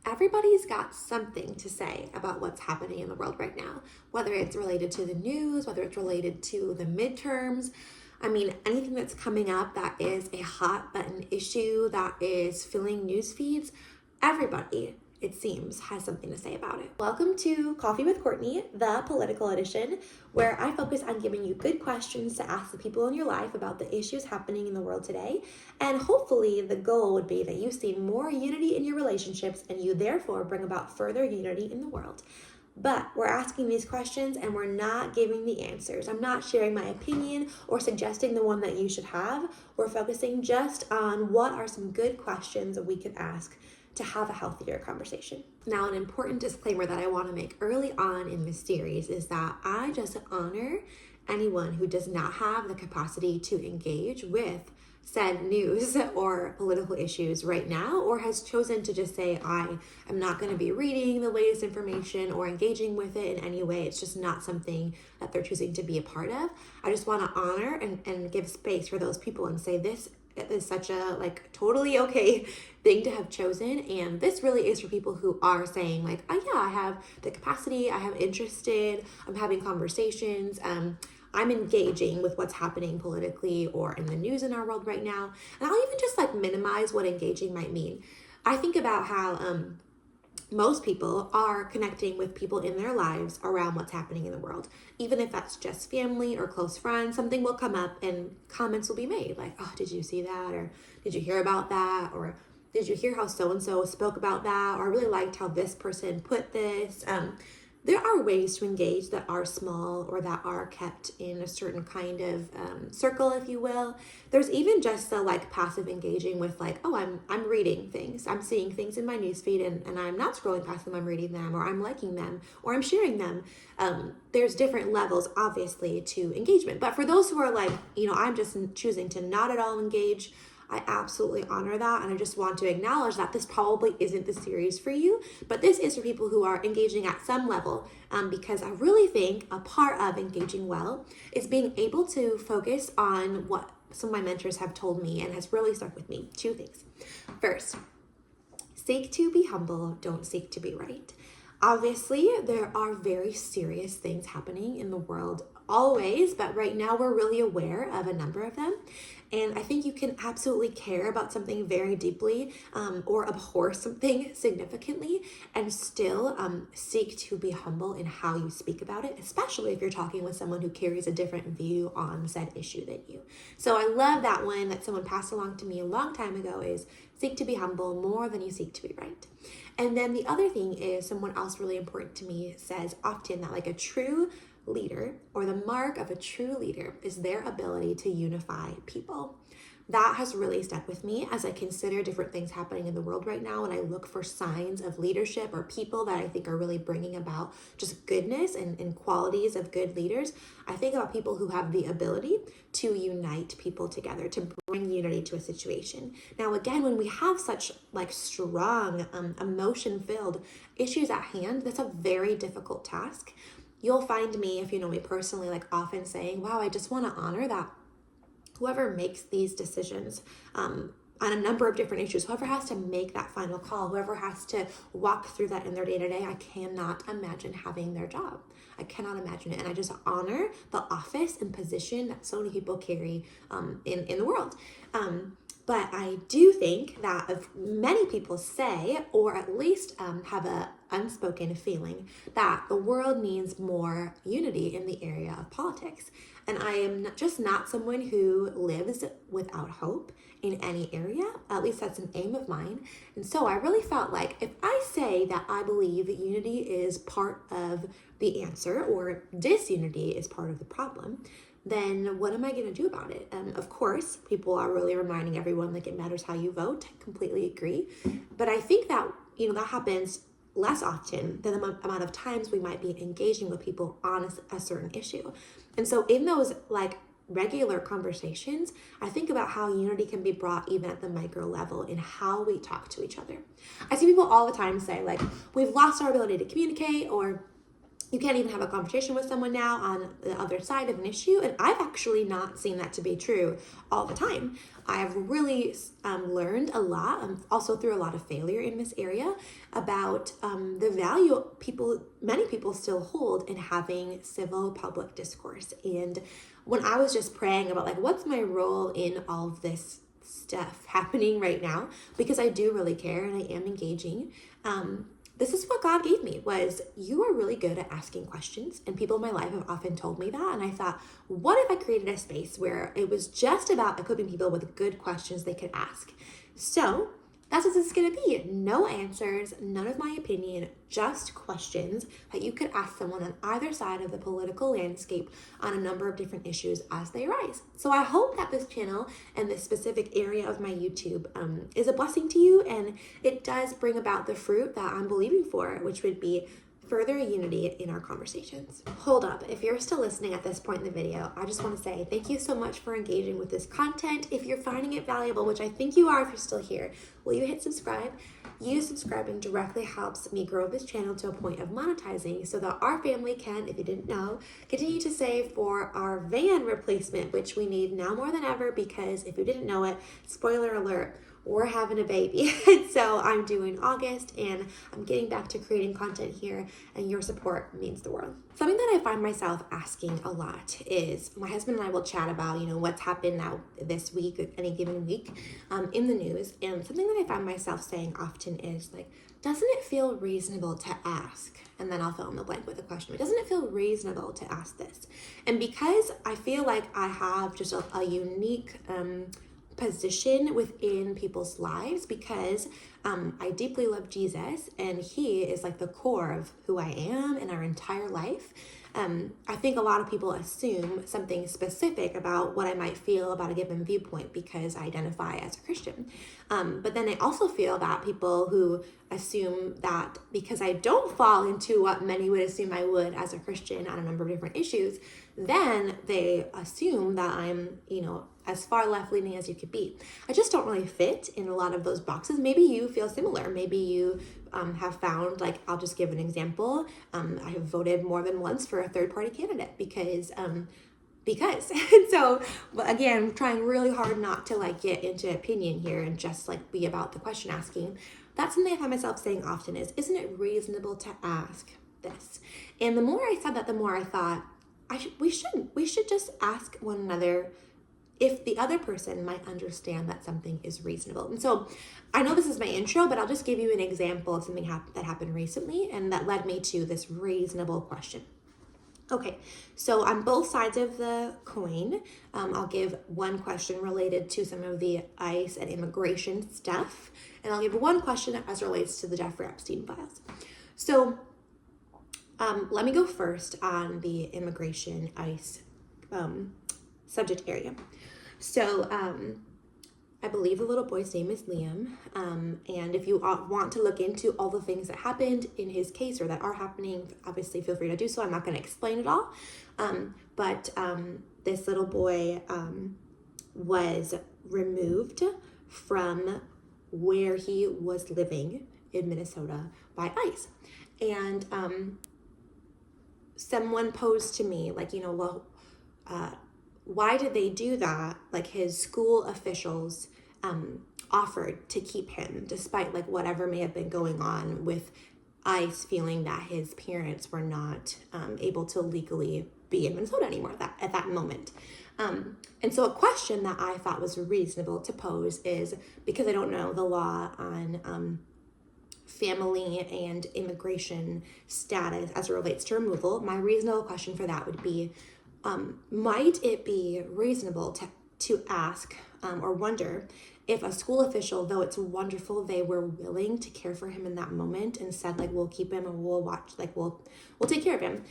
everybody's got something to say about what's happening in the world right now, whether it's related to the news, whether it's related to the midterms. I mean, anything that's coming up that is a hot button issue that is filling news feeds, everybody, it seems, has something to say about it. Welcome to Coffee with Courtney, the political edition, where I focus on giving you good questions to ask the people in your life about the issues happening in the world today. And hopefully the goal would be that you see more unity in your relationships and you therefore bring about further unity in the world. But we're asking these questions and we're not giving the answers. I'm not sharing my opinion or suggesting the one that you should have. We're focusing just on what are some good questions that we could ask to have a healthier conversation. Now, an important disclaimer that I want to make early on in this series is that I just honor anyone who does not have the capacity to engage with said news or political issues right now, or has chosen to just say, I am not going to be reading the latest information or engaging with it in any way. It's just not something that they're choosing to be a part of. I just want to honor and give space for those people and say this is such a totally okay thing to have chosen, and this really is for people who are saying oh yeah, I have the capacity, I have interested, I'm having conversations, I'm engaging with what's happening politically or in the news in our world right now. And I'll even just minimize what engaging might mean. I think about how most people are connecting with people in their lives around what's happening in the world. Even if that's just family or close friends, something will come up and comments will be made oh, did you see that? Or did you hear about that? Or did you hear how so-and-so spoke about that? Or I really liked how this person put this. There are ways to engage that are small or that are kept in a certain kind of circle, if you will. There's even just the passive engaging with oh, I'm reading things. I'm seeing things in my newsfeed and I'm not scrolling past them, I'm reading them, or I'm liking them, or I'm sharing them. There's different levels, obviously, to engagement. But for those who are I'm just choosing to not at all engage, I absolutely honor that, and I just want to acknowledge that this probably isn't the series for you, but this is for people who are engaging at some level, because I really think a part of engaging well is being able to focus on what some of my mentors have told me and has really stuck with me. Two things. First, seek to be humble, don't seek to be right. Obviously, there are very serious things happening in the world always, but right now we're really aware of a number of them. And I think you can absolutely care about something very deeply or abhor something significantly and still seek to be humble in how you speak about it, especially if you're talking with someone who carries a different view on said issue than you. So I love that one that someone passed along to me a long time ago is seek to be humble more than you seek to be right. And then the other thing is someone else really important to me says often that a true leader, or the mark of a true leader, is their ability to unify people. That has really stuck with me as I consider different things happening in the world right now, and I look for signs of leadership or people that I think are really bringing about just goodness and qualities of good leaders. I think about people who have the ability to unite people together, to bring unity to a situation. Now, again, when we have such strong, emotion-filled issues at hand, that's a very difficult task. You'll find me, if you know me personally, often saying, wow, I just want to honor that whoever makes these decisions on a number of different issues, whoever has to make that final call, whoever has to walk through that in their day-to-day, I cannot imagine having their job. I cannot imagine it. And I just honor the office and position that so many people carry in the world. But I do think that if many people say, or at least have a unspoken feeling, that the world needs more unity in the area of politics. And I am just not someone who lives without hope in any area. At least that's an aim of mine. And so I really felt if I say that I believe that unity is part of the answer or disunity is part of the problem, then what am I going to do about it? Of course, people are really reminding everyone it matters how you vote. I completely agree. But I think that, that happens less often than the amount of times we might be engaging with people on a certain issue. And so in those regular conversations, I think about how unity can be brought even at the micro level in how we talk to each other. I see people all the time say we've lost our ability to communicate, or You can't even have a conversation with someone now on the other side of an issue. And I've actually not seen that to be true all the time. I've really learned a lot, also through a lot of failure in this area, about the value many people still hold in having civil public discourse. And when I was just praying about like, what's my role in all of this stuff happening right now, because I do really care and I am engaging, this is what God gave me, was you are really good at asking questions. And people in my life have often told me that. And I thought, what if I created a space where it was just about equipping people with good questions they could ask? So that's what this is going to be. No answers, none of my opinion, just questions that you could ask someone on either side of the political landscape on a number of different issues as they arise. So I hope that this channel and this specific area of my YouTube is a blessing to you, and it does bring about the fruit that I'm believing for, which would be further unity in our conversations. Hold up, if you're still listening at this point in the video, I just want to say thank you so much for engaging with this content. If you're finding it valuable, which I think you are if you're still here, will you hit subscribe? You subscribing directly helps me grow this channel to a point of monetizing so that our family can, if you didn't know, continue to save for our van replacement, which we need now more than ever, because if you didn't know it, spoiler alert, we're having a baby. And so I'm due in August, and I'm getting back to creating content here, and your support means the world. Something that I find myself asking a lot is, my husband and I will chat about, what's happened now this week, any given week, in the news. And something that I find myself saying often is like, doesn't it feel reasonable to ask? And then I'll fill in the blank with a question. But doesn't it feel reasonable to ask this? And because I feel like I have just a unique position within people's lives, because I deeply love Jesus, and he is like the core of who I am in our entire life. I think a lot of people assume something specific about what I might feel about a given viewpoint because I identify as a Christian. But then I also feel that people who assume that because I don't fall into what many would assume I would as a Christian on a number of different issues, then they assume that I'm, as far left-leaning as you could be. I just don't really fit in a lot of those boxes. Maybe you feel similar. Maybe you have found, like, I'll just give an example. I have voted more than once for a third-party candidate because. And so, again, I'm trying really hard not to like get into opinion here and just like be about the question asking. That's something I find myself saying often is, isn't it reasonable to ask this? And the more I said that, the more I thought, we should just ask one another if the other person might understand that something is reasonable. And so I know this is my intro, but I'll just give you an example of something that happened recently and that led me to this reasonable question. Okay, so on both sides of the coin, I'll give one question related to some of the ICE and immigration stuff, and I'll give one question as relates to the Jeffrey Epstein files. So let me go first on the immigration ICE subject area. So I believe the little boy's name is Liam, and if you want to look into all the things that happened in his case or that are happening, obviously feel free to do so. I'm not going to explain it all, but this little boy was removed from where he was living in Minnesota by ICE. And someone posed to me, like, why did they do that? Like, his school officials offered to keep him despite like whatever may have been going on with ICE feeling that his parents were not able to legally be in Minnesota anymore at that moment. And so a question that I thought was reasonable to pose is, because I don't know the law on family and immigration status as it relates to removal, my reasonable question for that would be, might it be reasonable to ask or wonder if a school official, though it's wonderful they were willing to care for him in that moment and said, like, we'll keep him and we'll watch, like, we'll take care of him,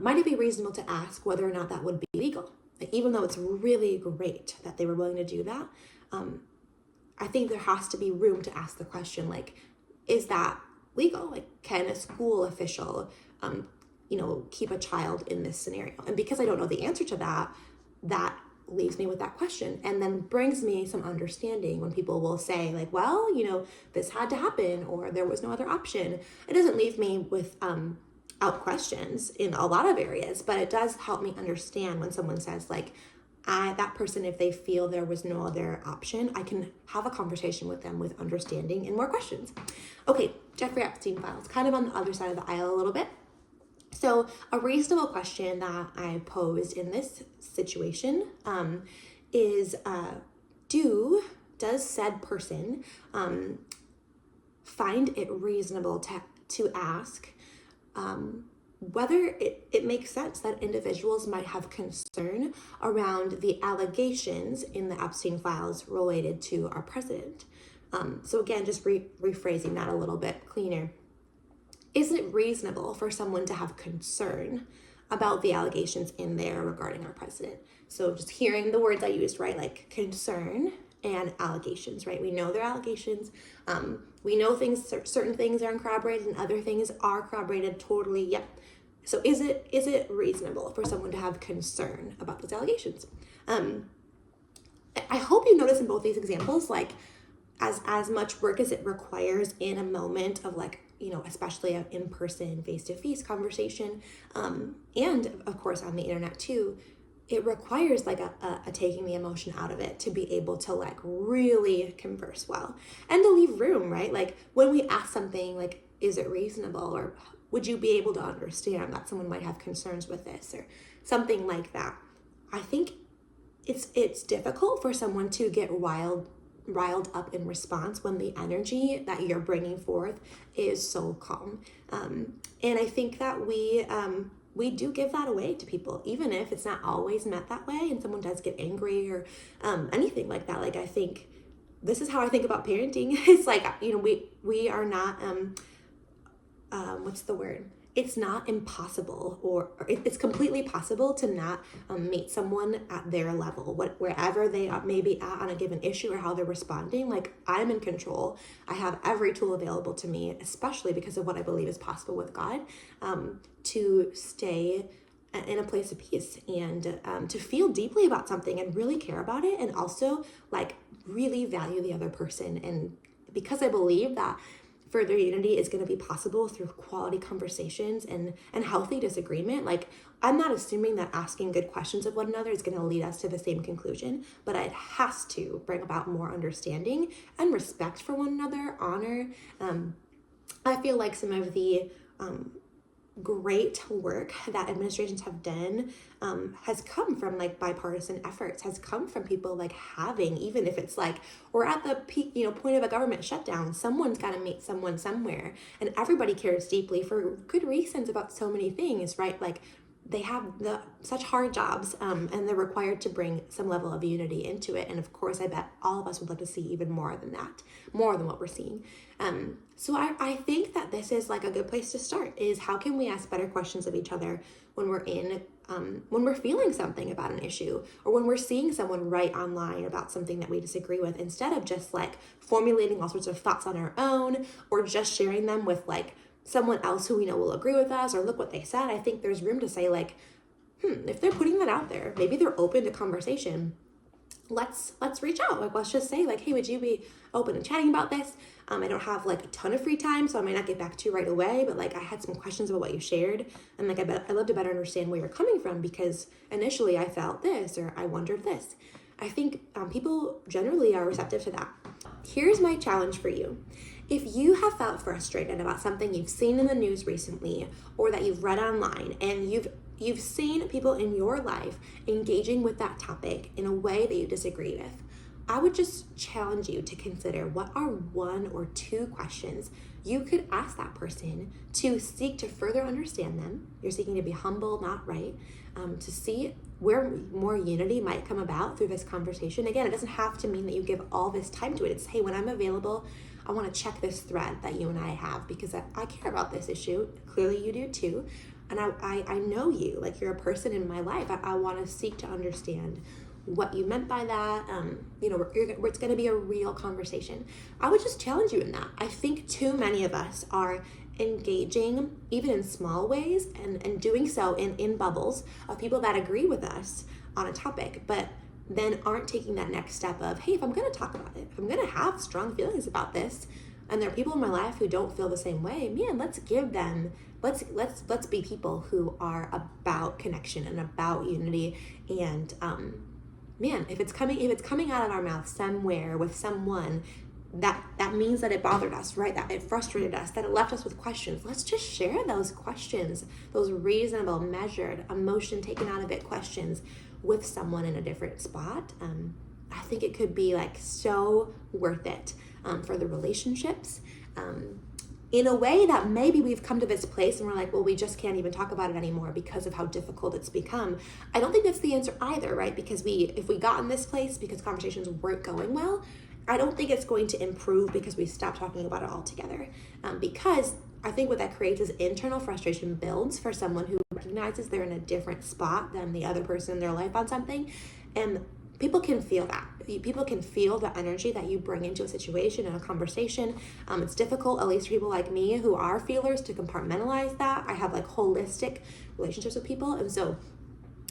might it be reasonable to ask whether or not that would be legal? Like, even though it's really great that they were willing to do that, I think there has to be room to ask the question, like, is that legal? Like, can a school official keep a child in this scenario? And because I don't know the answer to that, that leaves me with that question, and then brings me some understanding when people will say, like, well, this had to happen, or there was no other option. It doesn't leave me with out questions in a lot of areas, but it does help me understand when someone says like, that person, if they feel there was no other option, I can have a conversation with them with understanding and more questions. Okay, Jeffrey Epstein files, kind of on the other side of the aisle a little bit. So a reasonable question that I posed in this situation is, does said person find it reasonable to ask whether it makes sense that individuals might have concern around the allegations in the Epstein files related to our president. So again, just rephrasing that a little bit cleaner. Is it reasonable for someone to have concern about the allegations in there regarding our president? So just hearing the words I used, right? Like concern and allegations, right? We know they're allegations. We know certain things are uncorroborated and other things are corroborated totally. Yep. So is it reasonable for someone to have concern about those allegations? I hope you notice in both these examples, like as much work as it requires in a moment of like, especially an in-person, face-to-face conversation, and of course on the internet too, it requires like a taking the emotion out of it to be able to like really converse well and to leave room, right? Like when we ask something like, is it reasonable, or would you be able to understand that someone might have concerns with this or something like that? I think it's difficult for someone to get riled up in response when the energy that you're bringing forth is so calm. And I think that we do give that away to people, even if it's not always met that way and someone does get angry or anything like that. Like, I think this is how I think about parenting. It's like, we are not, what's the word? It's not impossible, or it's completely possible to not meet someone at their level, wherever they may be at on a given issue or how they're responding. Like, I'm in control. I have every tool available to me, especially because of what I believe is possible with God, to stay in a place of peace and to feel deeply about something and really care about it, and also like really value the other person. And because I believe that further unity is going to be possible through quality conversations and healthy disagreement. Like, I'm not assuming that asking good questions of one another is going to lead us to the same conclusion, but it has to bring about more understanding and respect for one another, honor. I feel like some of the great work that administrations have done has come from like bipartisan efforts, has come from people like having, even if it's like we're at the peak, point of a government shutdown, someone's got to meet someone somewhere, and everybody cares deeply for good reasons about so many things, right? Like, they have such hard jobs, and they're required to bring some level of unity into it. And of course, I bet all of us would like to see even more than that, more than what we're seeing. So I think that this is like a good place to start, is how can we ask better questions of each other when we're feeling something about an issue, or when we're seeing someone write online about something that we disagree with, instead of just like formulating all sorts of thoughts on our own, or just sharing them with like someone else who we know will agree with us, or look what they said. I think there's room to say like, if they're putting that out there, maybe they're open to conversation. Let's reach out. Like, let's just say like, hey, would you be open to chatting about this? I don't have like a ton of free time, so I might not get back to you right away, but like I had some questions about what you shared, and like I'd love to better understand where you're coming from, because initially I felt this, or I wondered this. I think people generally are receptive to that. Here's my challenge for you. If you have felt frustrated about something you've seen in the news recently, or that you've read online, and you've seen people in your life engaging with that topic in a way that you disagree with, I would just challenge you to consider what are 1 or 2 questions you could ask that person to seek to further understand them. You're seeking to be humble, not right, to see where more unity might come about through this conversation. Again, it doesn't have to mean that you give all this time to it. It's, hey, when I'm available, I want to check this thread that you and I have, because I care about this issue. Clearly you do too. And I know you, like you're a person in my life. I want to seek to understand what you meant by that. It's going to be a real conversation. I would just challenge you in that. I think too many of us are engaging, even in small ways, and doing so in bubbles of people that agree with us on a topic, but then aren't taking that next step of, hey, if I'm going to talk about it, if I'm going to have strong feelings about this, and there are people in my life who don't feel the same way, man, let's give them, let's be people who are about connection and about unity. And man, if it's coming out of our mouth somewhere with someone, that means that it bothered us, right? That it frustrated us, that it left us with questions. Let's just share those questions, those reasonable, measured, emotion taken out of it questions with someone in a different spot. I think it could be like so worth it for the relationships. In a way that maybe we've come to this place and we're like, well, we just can't even talk about it anymore because of how difficult it's become. I don't think that's the answer either, right? Because if we got in this place because conversations weren't going well, I don't think it's going to improve because we stop talking about it altogether. Because I think what that creates is internal frustration builds for someone who recognizes they're in a different spot than the other person in their life on something. And people can feel that. People can feel the energy that you bring into a situation and a conversation. It's difficult, at least for people like me who are feelers, to compartmentalize that. I have like holistic relationships with people. And so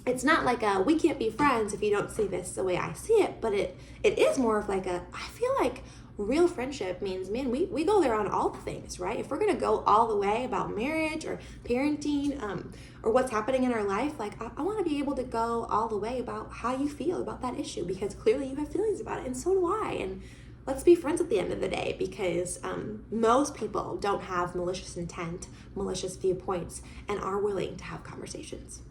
it's not like we can't be friends if you don't see this the way I see it, but it is more of like I feel like real friendship means, man, we go there on all the things, right? If we're going to go all the way about marriage or parenting or what's happening in our life, like I want to be able to go all the way about how you feel about that issue, because clearly you have feelings about it and so do I. And let's be friends at the end of the day, because most people don't have malicious intent, malicious viewpoints, and are willing to have conversations.